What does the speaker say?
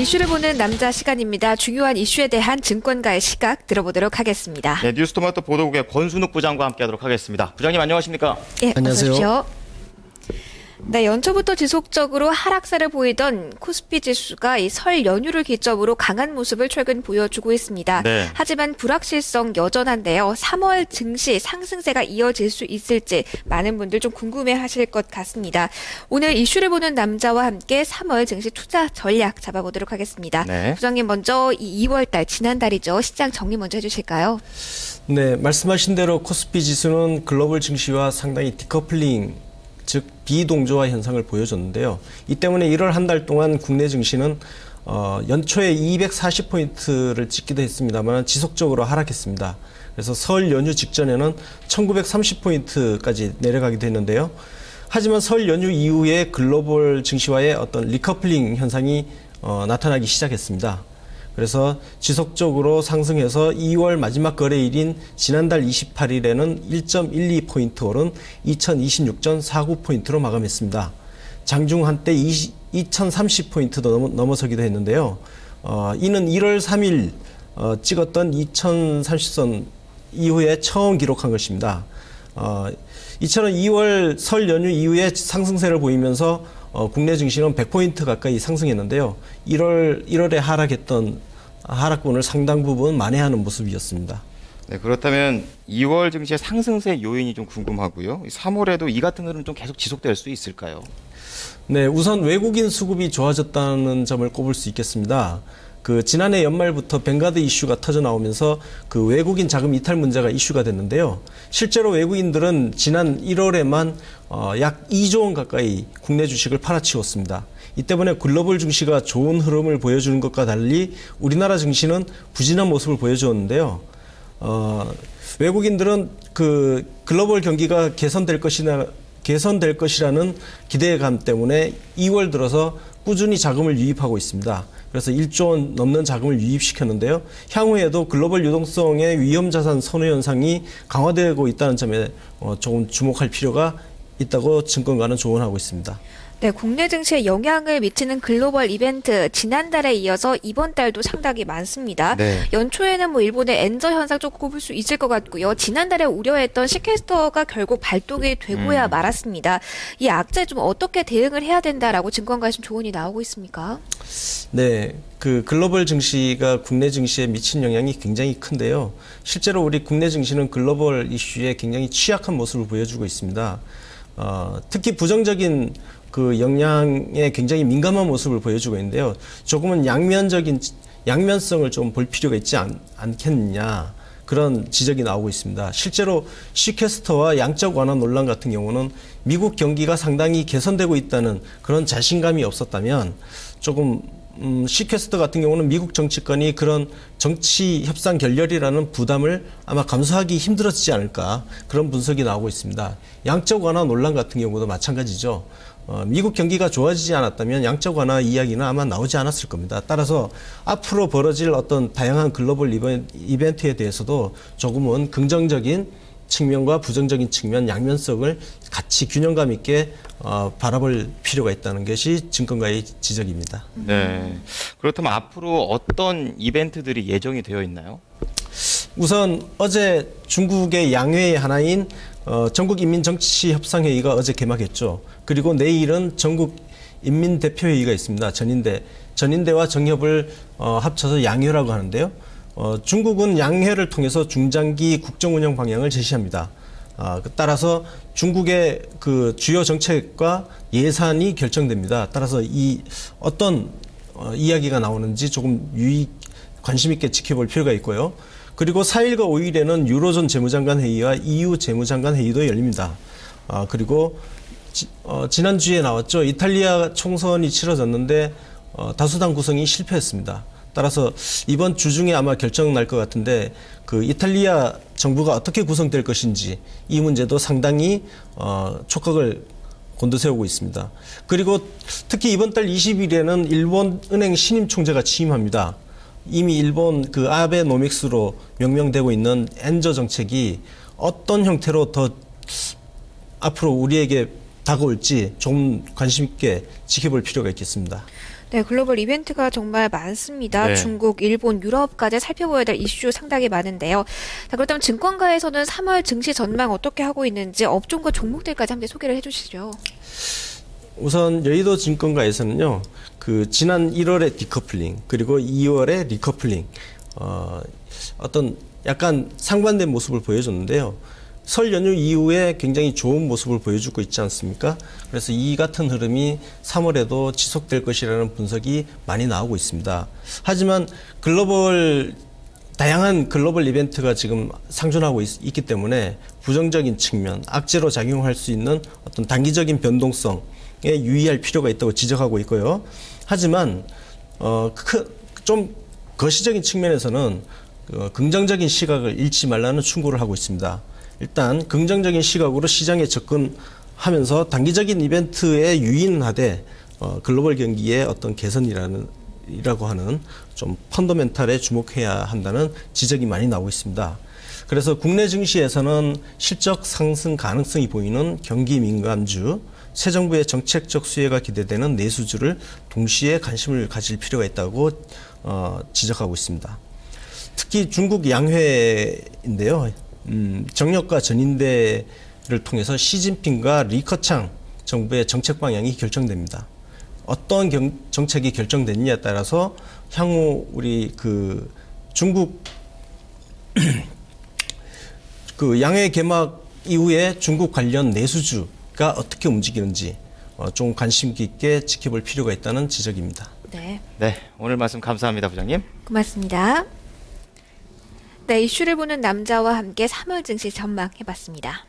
이슈를 보는 남자 시간입니다. 중요한 이슈에 대한 증권가의 시각 들어보도록 하겠습니다. 네, 뉴스토마토 보도국의 권순욱 부장과 함께하도록 하겠습니다. 부장님 안녕하십니까? 예, 안녕하세요. 어서 오십시오. 네, 연초부터 지속적으로 하락세를 보이던 코스피 지수가 이 설 연휴를 기점으로 강한 모습을 최근 보여주고 있습니다. 네. 하지만 불확실성 여전한데요. 3월 증시 상승세가 이어질 수 있을지 많은 분들 좀 궁금해하실 것 같습니다. 오늘 이슈를 보는 남자와 함께 3월 증시 투자 전략 잡아보도록 하겠습니다. 네. 부장님 먼저 이 2월달 지난달이죠. 시장 정리 먼저 해주실까요? 네, 말씀하신 대로 코스피 지수는 글로벌 증시와 상당히 디커플링, 즉 비동조화 현상을 보여줬는데요. 이 때문에 1월 한 달 동안 국내 증시는 연초에 240포인트를 찍기도 했습니다만 지속적으로 하락했습니다. 그래서 설 연휴 직전에는 1930포인트까지 내려가기도 했는데요. 하지만 설 연휴 이후에 글로벌 증시와의 어떤 리커플링 현상이 나타나기 시작했습니다. 그래서 지속적으로 상승해서 2월 마지막 거래일인 지난달 28일에는 1.12포인트 오른 2026.49포인트로 마감했습니다. 장중 한때 2030포인트도 넘어서기도 했는데요. 이는 1월 3일 찍었던 2030선 이후에 처음 기록한 것입니다. 2000년 2월 설 연휴 이후에 상승세를 보이면서 국내 증시는 100포인트 가까이 상승했는데요. 1월에 하락했던 하락분을 상당 부분 만회하는 모습이었습니다. 네, 그렇다면 2월 증시의 상승세 요인이 좀 궁금하고요. 3월에도 이 같은 흐름 좀 계속 지속될 수 있을까요? 네, 우선 외국인 수급이 좋아졌다는 점을 꼽을 수 있겠습니다. 지난해 연말부터 뱅가드 이슈가 터져 나오면서 외국인 자금 이탈 문제가 이슈가 됐는데요. 실제로 외국인들은 지난 1월에만 약 2조 원 가까이 국내 주식을 팔아치웠습니다. 이 때문에 글로벌 증시가 좋은 흐름을 보여주는 것과 달리 우리나라 증시는 부진한 모습을 보여주었는데요. 외국인들은 글로벌 경기가 개선될 것이라는 기대감 때문에 2월 들어서 꾸준히 자금을 유입하고 있습니다. 그래서 1조 원 넘는 자금을 유입시켰는데요. 향후에도 글로벌 유동성의 위험자산 선호 현상이 강화되고 있다는 점에 조금 주목할 필요가 있다고 증권가는 조언하고 있습니다. 네, 국내 증시에 영향을 미치는 글로벌 이벤트 지난달에 이어서 이번 달도 상당히 많습니다. 네. 연초에는 일본의 엔저 현상 좀 꼽을 수 있을 것 같고요. 지난달에 우려했던 시퀘스터가 결국 발동이 되고야 말았습니다. 이 악재에 좀 어떻게 대응을 해야 된다라고 증권가에 좀 조언이 나오고 있습니까? 네, 글로벌 증시가 국내 증시에 미친 영향이 굉장히 큰데요. 실제로 우리 국내 증시는 글로벌 이슈에 굉장히 취약한 모습을 보여주고 있습니다. 특히 부정적인 영향에 굉장히 민감한 모습을 보여주고 있는데요. 조금은 양면성을 좀 볼 필요가 있지 않겠느냐, 그런 지적이 나오고 있습니다. 실제로 시퀘스터와 양적 완화 논란 같은 경우는 미국 경기가 상당히 개선되고 있다는 그런 자신감이 없었다면 조금 시퀘스터 같은 경우는 미국 정치권이 그런 정치 협상 결렬이라는 부담을 아마 감수하기 힘들어지지 않을까, 그런 분석이 나오고 있습니다. 양적 완화 논란 같은 경우도 마찬가지죠. 미국 경기가 좋아지지 않았다면 양적 완화 이야기는 아마 나오지 않았을 겁니다. 따라서 앞으로 벌어질 어떤 다양한 글로벌 이벤트에 대해서도 조금은 긍정적인 측면과 부정적인 측면, 양면성을 같이 균형감 있게 바라볼 필요가 있다는 것이 증권가의 지적입니다. 네. 그렇다면 앞으로 어떤 이벤트들이 예정이 되어 있나요? 우선 어제 중국의 양회의 하나인 전국인민정치협상회의가 어제 개막했죠. 그리고 내일은 전국인민대표회의가 있습니다. 전인대와 정협을 합쳐서 양회라고 하는데요. 중국은 양회를 통해서 중장기 국정운영 방향을 제시합니다. 따라서 중국의 주요 정책과 예산이 결정됩니다. 따라서 어떤 이야기가 나오는지 조금 관심 있게 지켜볼 필요가 있고요. 그리고 4일과 5일에는 유로존 재무장관 회의와 EU 재무장관 회의도 열립니다. 그리고 지난주에 나왔죠. 이탈리아 총선이 치러졌는데 다수당 구성이 실패했습니다. 따라서 이번 주 중에 아마 결정 날 것 같은데 이탈리아 정부가 어떻게 구성될 것인지 이 문제도 상당히 촉각을 곤두세우고 있습니다. 그리고 특히 이번 달 20일에는 일본 은행 신임 총재가 취임합니다. 이미 일본 아베노믹스로 명명되고 있는 엔저 정책이 어떤 형태로 더 앞으로 우리에게 다가올지 좀 관심 있게 지켜볼 필요가 있겠습니다. 네, 글로벌 이벤트가 정말 많습니다. 네. 중국, 일본, 유럽까지 살펴봐야 될 이슈 상당히 많은데요. 자, 그렇다면 증권가에서는 3월 증시 전망 어떻게 하고 있는지 업종과 종목들까지 함께 소개를 해주시죠. 우선 여의도 증권가에서는요, 그 지난 1월에 디커플링 그리고 2월에 리커플링, 어떤 약간 상반된 모습을 보여줬는데요. 설 연휴 이후에 굉장히 좋은 모습을 보여주고 있지 않습니까? 그래서 이 같은 흐름이 3월에도 지속될 것이라는 분석이 많이 나오고 있습니다. 하지만 다양한 글로벌 이벤트가 지금 상존하고 있기 때문에 부정적인 측면, 악재로 작용할 수 있는 어떤 단기적인 변동성에 유의할 필요가 있다고 지적하고 있고요. 하지만 좀 거시적인 측면에서는 긍정적인 시각을 잃지 말라는 충고를 하고 있습니다. 일단 긍정적인 시각으로 시장에 접근하면서 단기적인 이벤트에 유인하되 글로벌 경기의 어떤 개선이라고 하는 좀 펀더멘탈에 주목해야 한다는 지적이 많이 나오고 있습니다. 그래서 국내 증시에서는 실적 상승 가능성이 보이는 경기 민감주, 새 정부의 정책적 수혜가 기대되는 내수주를 동시에 관심을 가질 필요가 있다고 지적하고 있습니다. 특히 중국 양회인데요. 정력과 전인대를 통해서 시진핑과 리커창 정부의 정책 방향이 결정됩니다. 어떤 정책이 결정됐느냐에 따라서 향후 우리 그 중국 그 양회 개막 이후에 중국 관련 내수주가 어떻게 움직이는지 좀 관심 깊게 지켜볼 필요가 있다는 지적입니다. 네, 네, 오늘 말씀 감사합니다, 부장님. 고맙습니다. 네, 이슈를 보는 남자와 함께 3월 증시 전망해봤습니다.